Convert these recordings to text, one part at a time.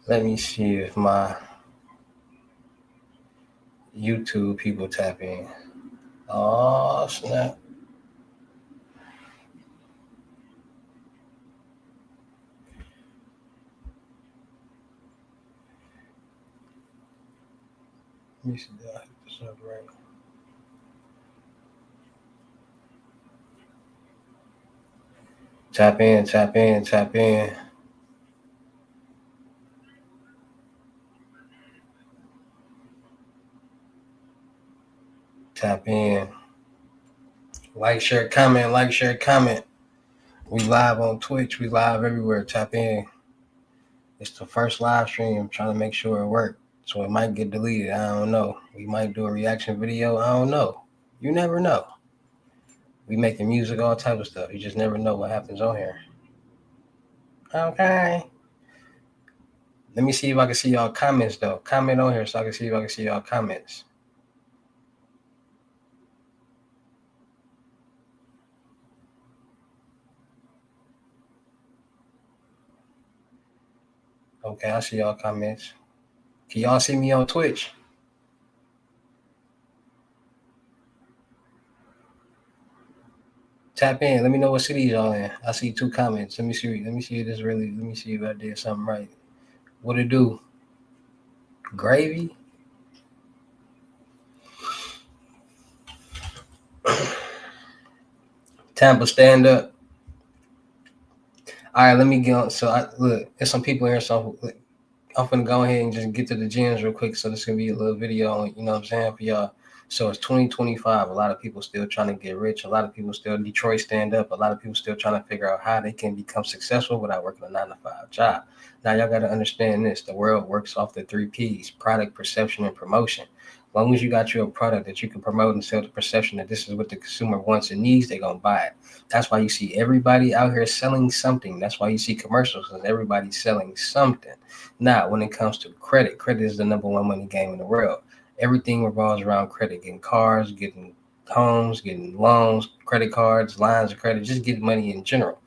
Let me see if my YouTube people tap in. Oh, snap. Let me see if I hit this up right. Tap in, tap in, tap in. Tap in. Like, share, comment. Like, share, comment. We live on Twitch. We live everywhere. Tap in. It's the first live stream. I'm trying to make sure it works. So it might get deleted. I don't know. We might do a reaction video. I don't know. You never know. We making music, all type of stuff. You just never know what happens on here. Okay. Let me see if I can see y'all comments though. Comment on here so I can see if I can see y'all comments. Okay, I see y'all comments. Can y'all see me on Twitch? Tap in. Let me know what city y'all in. I see 2 comments. Let me see. Let me see if this really. Let me see if I did something right. What it do? Gravy. Tampa, stand up. All right, let me go. So look, there's some people here. So I'm gonna go ahead and just get to the gyms real quick. So this gonna be a little video, you know what I'm saying, for y'all. So it's 2025. A lot of people still trying to get rich. A lot of people still Detroit stand up. A lot of people still trying to figure out how they can become successful without working a 9-to-5 job. Now y'all got to understand this: the world works off the 3 P's: product, perception, and promotion. As long as you got you a product that you can promote and sell the perception that this is what the consumer wants and needs, they're gonna buy it. That's why you see everybody out here selling something. That's why you see commercials, because everybody's selling something. Now, when it comes to credit, credit is the #1 money game in the world. Everything revolves around credit: getting cars, getting homes, getting loans, credit cards, lines of credit, just getting money in general.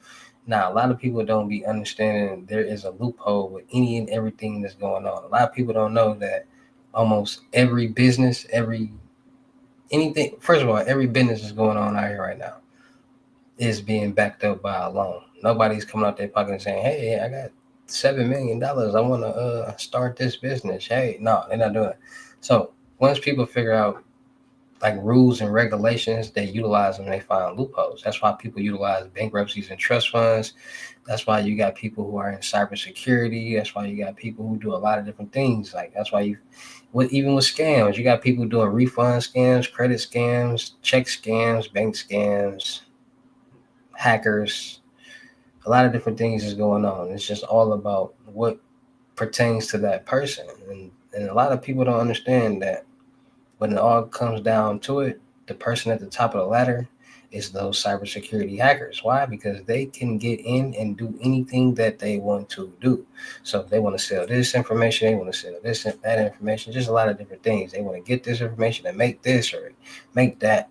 Now, a lot of people don't be understanding there is a loophole with any and everything that's going on. A lot of people don't know that almost every business, anything, first of all, every business is going on out here right now is being backed up by a loan. Nobody's coming out their pocket and saying, "Hey, I got $7 million. I want to start this business." Hey, no, they're not doing it. So once people figure out like rules and regulations, they utilize them and they find loopholes. That's why people utilize bankruptcies and trust funds. That's why you got people who are in cybersecurity. That's why you got people who do a lot of different things. Like that's why even with scams, you got people doing refund scams, credit scams, check scams, bank scams, hackers. A lot of different things is going on. It's just all about what pertains to that person. And a lot of people don't understand that when it all comes down to it, the person at the top of the ladder is those cybersecurity hackers. Why? Because they can get in and do anything that they want to do. So if they want to sell this information, they want to sell this and that information, just a lot of different things. They want to get this information and make this or make that.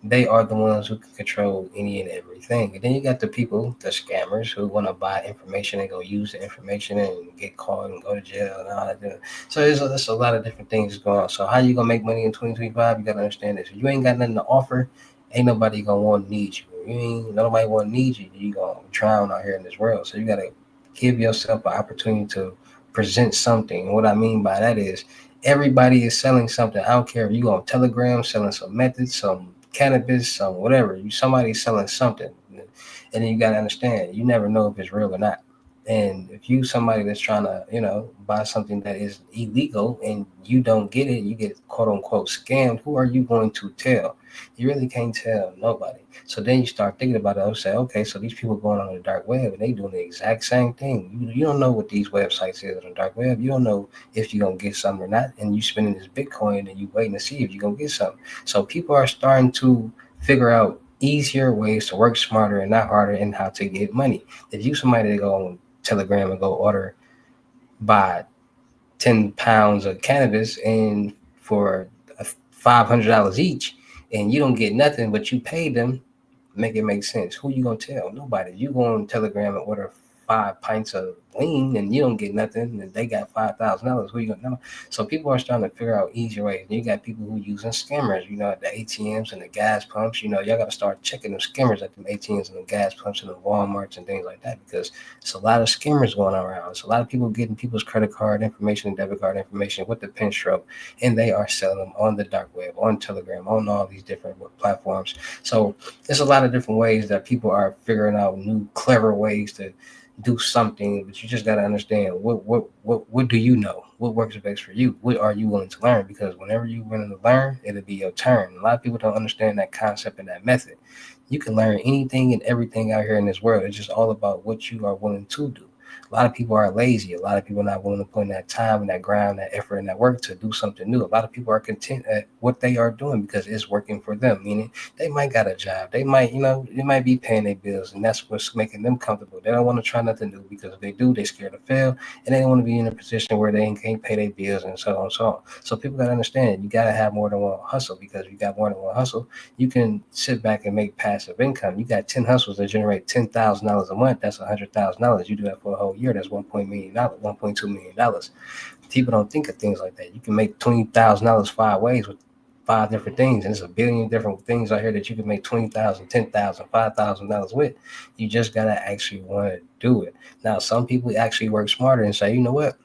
They are the ones who can control any and everything. And then you got the people, the scammers, who want to buy information and go use the information and get caught and go to jail and all that. So there's a lot of different things going on. So how you gonna make money in 2025? You gotta understand this. If you ain't got nothing to offer, ain't nobody gonna want to need you. If you ain't nobody want to need you, you gonna drown out here in this world. So you gotta give yourself an opportunity to present something. And what I mean by that is everybody is selling something. I don't care if you on Telegram selling some methods, some cannabis, some whatever. Somebody's selling something, and then you gotta understand, you never know if it's real or not. And if you somebody that's trying to, buy something that is illegal and you don't get it, you get quote unquote scammed. Who are you going to tell? You really can't tell nobody. So then you start thinking about it. I say, okay, so these people going on the dark web and they doing the exact same thing. You don't know what these websites is on the dark web. You don't know if you're gonna get something or not, and you spending this Bitcoin and you waiting to see if you're gonna get something. So people are starting to figure out easier ways to work smarter and not harder and how to get money. If you somebody to go on Telegram and go buy 10 pounds of cannabis and for $500 each, and you don't get nothing, but you pay them, make it make sense. Who you gonna tell? Nobody. You go on Telegram and order 5 pints of lean and you don't get nothing, and they got $5,000. Who you gonna know? So people are starting to figure out easier ways. You got people who using scammers, at the ATMs and the gas pumps. Y'all got to start checking them scammers at the ATMs and the gas pumps and the Walmarts and things like that, because it's a lot of scammers going around. It's a lot of people getting people's credit card information and debit card information with the pen stroke, and they are selling them on the dark web, on Telegram, on all these different platforms. So there's a lot of different ways that people are figuring out new clever ways to do something, but you just got to understand what do you know? What works best for you? What are you willing to learn? Because whenever you're willing to learn, it'll be your turn. A lot of people don't understand that concept and that method. You can learn anything and everything out here in this world. It's just all about what you are willing to do. A lot of people are lazy. A lot of people are not willing to put in that time and that grind, that effort and that work to do something new. A lot of people are content at what they are doing because it's working for them. Meaning they might got a job. They might, they might be paying their bills, and that's what's making them comfortable. They don't want to try nothing new because if they do, they're scared to fail, and they don't want to be in a position where they can't pay their bills and so on and so on. So people got to understand you got to have more than one hustle, because if you got more than one hustle, you can sit back and make passive income. You got 10 hustles that generate $10,000 a month. That's $100,000. You do that for a whole year. That's $1.2 million. People don't think of things like that. You can make $20,000 5 ways with 5 different things, and there's a billion different things out here that you can make $20,000, $10,000, $5,000 with. You just gotta actually want to do it. Now, some people actually work smarter and say, you know what?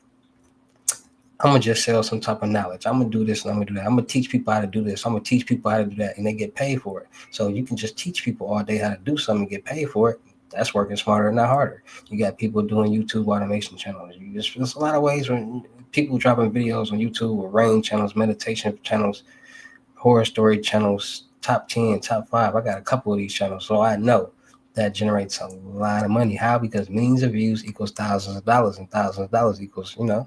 I'm gonna just sell some type of knowledge. I'm gonna do this and I'm gonna do that. I'm gonna teach people how to do this. I'm gonna teach people how to do that, and they get paid for it. So you can just teach people all day how to do something and get paid for it. That's working smarter, not harder. You got people doing YouTube automation channels. There's a lot of ways when people dropping videos on YouTube with rain channels, meditation channels, horror story channels, top 10, top 5. I got a couple of these channels, so I know that generates a lot of money. How? Because millions of views equals thousands of dollars, and thousands of dollars equals, you know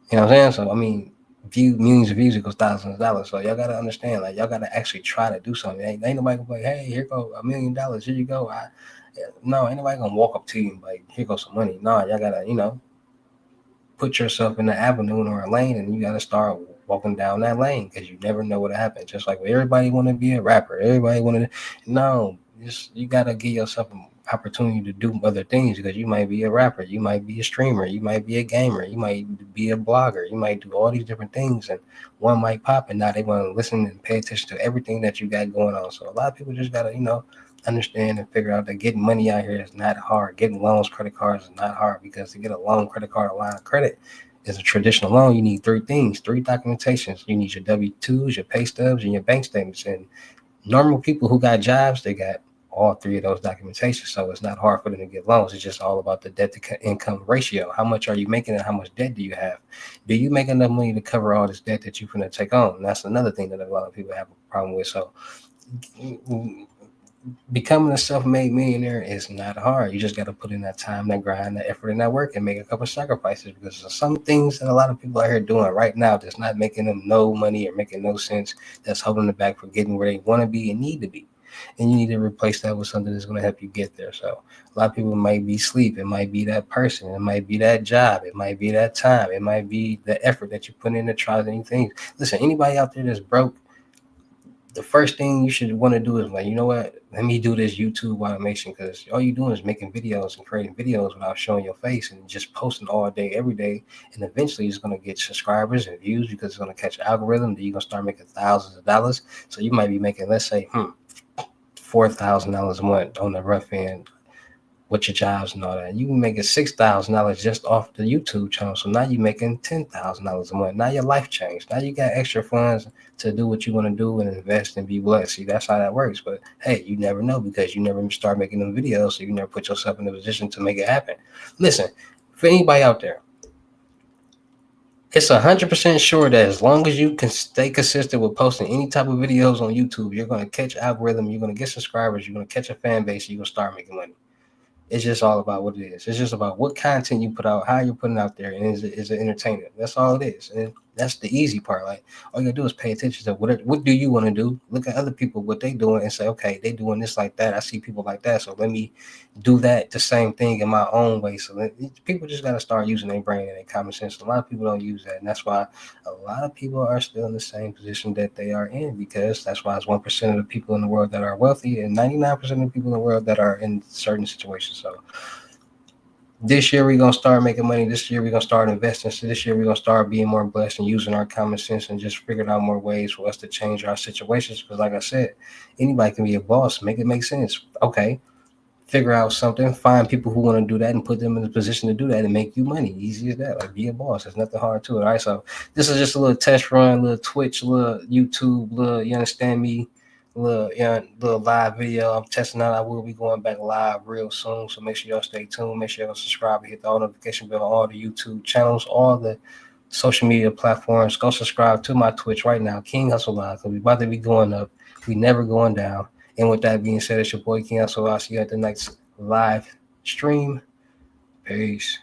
what I'm saying? So, I mean, millions of views equals thousands of dollars. So y'all got to understand, like, y'all got to actually try to do something. Ain't nobody gonna be like, hey, here go $1 million. Here you go. No, ain't nobody gonna walk up to you and be like, here goes some money. No, y'all got to, put yourself in the avenue or a lane, and you got to start walking down that lane, because you never know what happens. Just like everybody want to be a rapper, everybody want to. No, you got to give yourself an opportunity to do other things, because you might be a rapper, you might be a streamer, you might be a gamer, you might be a blogger, you might do all these different things, and one might pop, and now they want to listen and pay attention to everything that you got going on. So a lot of people just got to, understand and figure out that getting money out here is not hard. Getting loans, credit cards is not hard, because to get a loan, credit card, a line of credit is a traditional loan. You need 3 things, 3 documentations. You need your W-2s, your pay stubs, and your bank statements. And normal people who got jobs, they got all 3 of those documentations. So it's not hard for them to get loans. It's just all about the debt to income ratio. How much are you making and how much debt do you have? Do you make enough money to cover all this debt that you're going to take on? And that's another thing that a lot of people have a problem with. So becoming a self-made millionaire is not hard. You just got to put in that time, that grind, that effort, and that work, and make a couple of sacrifices, because there's some things that a lot of people out here doing right now that's not making them no money or making no sense, that's holding them back from getting where they want to be and need to be. And you need to replace that with something that's going to help you get there. So a lot of people might be sleep. It might be that person. It might be that job. It might be that time. It might be the effort that you put in to try any things. Listen, anybody out there that's broke, the first thing you should want to do is like, you know what? Let me do this YouTube automation, because all you're doing is making videos and creating videos without showing your face and just posting all day, every day. And eventually it's going to get subscribers and views, because it's going to catch algorithm. Then you're going to start making thousands of dollars. So you might be making, let's say, $4,000 a month on the rough end with your jobs and all that. You can make $6,000 just off the YouTube channel. So now you're making $10,000 a month. Now your life changed. Now you got extra funds to do what you want to do and invest and be blessed. See, that's how that works. But hey, you never know, because you never start making them videos. So you never put yourself in a position to make it happen. Listen, for anybody out there, it's 100% sure that as long as you can stay consistent with posting any type of videos on YouTube, you're going to catch algorithm, you're going to get subscribers, you're going to catch a fan base, you're going to start making money. It's just all about what it is. It's just about what content you put out, how you're putting it out there, and is it entertaining? That's all it is. And that's the easy part. Like, all you gotta do is pay attention to what do you want to do? Look at other people, what they doing, and say, okay, they doing this like that. I see people like that, so let me do that the same thing in my own way. So people just gotta start using their brain and their common sense. A lot of people don't use that, and that's why a lot of people are still in the same position that they are in, because that's why it's 1% of the people in the world that are wealthy, and 99% of the people in the world that are in certain situations. So a lot of people are still in the same position that they are in, because that's why it's 1% of the people in the world that are wealthy, and 99% of the people in the world that are in certain situations. So a lot of people are still in the same position that they are in, because that's why it's 1% of the people in the world that are wealthy, and 99% of the people in the world that are in certain situations. So This year we're gonna start making money. This year we're gonna start investing. So this year we're gonna start being more blessed and using our common sense and just figuring out more ways for us to change our situations. Because like I said, anybody can be a boss. Make it make sense. Okay. Figure out something, find people who want to do that and put them in a position to do that and make you money. Easy as that. Like be a boss. There's nothing hard to it. All right. So this is just a little test run, little Twitch, little YouTube, little you understand me, little live video. I'm testing out. I will be going back live real soon. So make sure y'all stay tuned. Make sure y'all subscribe and hit the all notification bell on all the YouTube channels, all the social media platforms. Go subscribe to my Twitch right now, King Hustle Live, because we about to be going up. We never going down. And with that being said, it's your boy King Hustle. I'll see you at the next live stream. Peace.